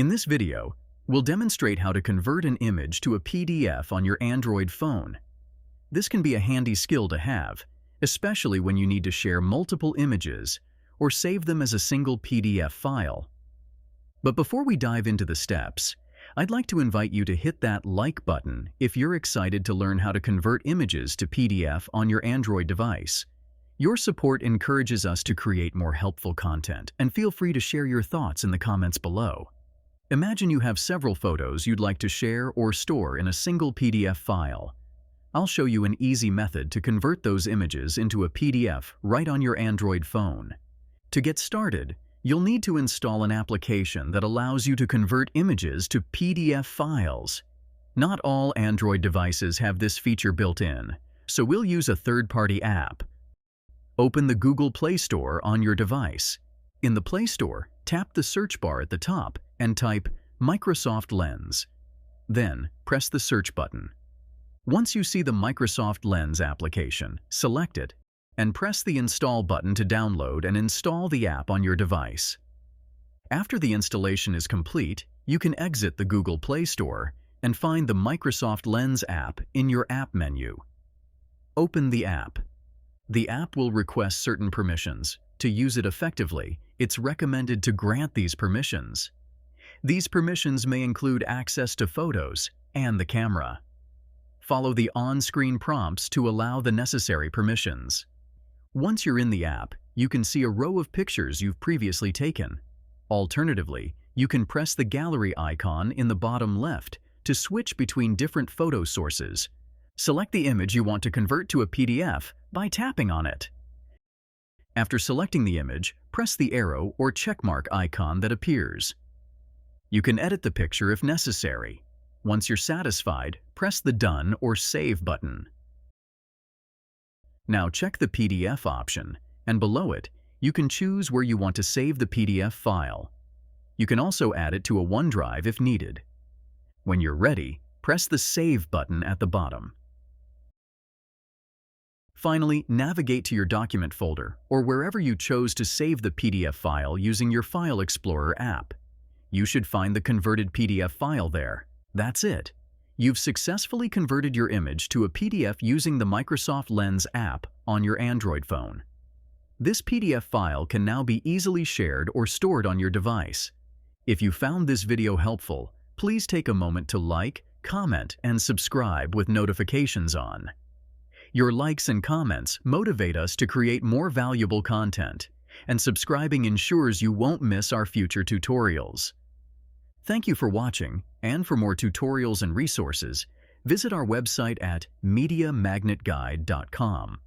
In this video, we'll demonstrate how to convert an image to a PDF on your Android phone. This can be a handy skill to have, especially when you need to share multiple images or save them as a single PDF file. But before we dive into the steps, I'd like to invite you to hit that like button if you're excited to learn how to convert images to PDF on your Android device. Your support encourages us to create more helpful content, and feel free to share your thoughts in the comments below. Imagine you have several photos you'd like to share or store in a single PDF file. I'll show you an easy method to convert those images into a PDF right on your Android phone. To get started, you'll need to install an application that allows you to convert images to PDF files. Not all Android devices have this feature built in, so we'll use a third-party app. Open the Google Play Store on your device. In the Play Store, tap the search bar at the top and type Microsoft Lens. Then, press the search button. Once you see the Microsoft Lens application, select it and press the Install button to download and install the app on your device. After the installation is complete, you can exit the Google Play Store and find the Microsoft Lens app in your app menu. Open the app. The app will request certain permissions. To use it effectively, it's recommended to grant these permissions. These permissions may include access to photos and the camera. Follow the on-screen prompts to allow the necessary permissions. Once you're in the app, you can see a row of pictures you've previously taken. Alternatively, you can press the gallery icon in the bottom left to switch between different photo sources. Select the image you want to convert to a PDF by tapping on it. After selecting the image, press the arrow or checkmark icon that appears. You can edit the picture if necessary. Once you're satisfied, press the Done or Save button. Now check the PDF option, and below it, you can choose where you want to save the PDF file. You can also add it to a OneDrive if needed. When you're ready, press the Save button at the bottom. Finally, navigate to your document folder or wherever you chose to save the PDF file using your File Explorer app. You should find the converted PDF file there. That's it. You've successfully converted your image to a PDF using the Microsoft Lens app on your Android phone. This PDF file can now be easily shared or stored on your device. If you found this video helpful, please take a moment to like, comment, and subscribe with notifications on. Your likes and comments motivate us to create more valuable content, and subscribing ensures you won't miss our future tutorials. Thank you for watching, and for more tutorials and resources, visit our website at MediaMagnetGuide.com.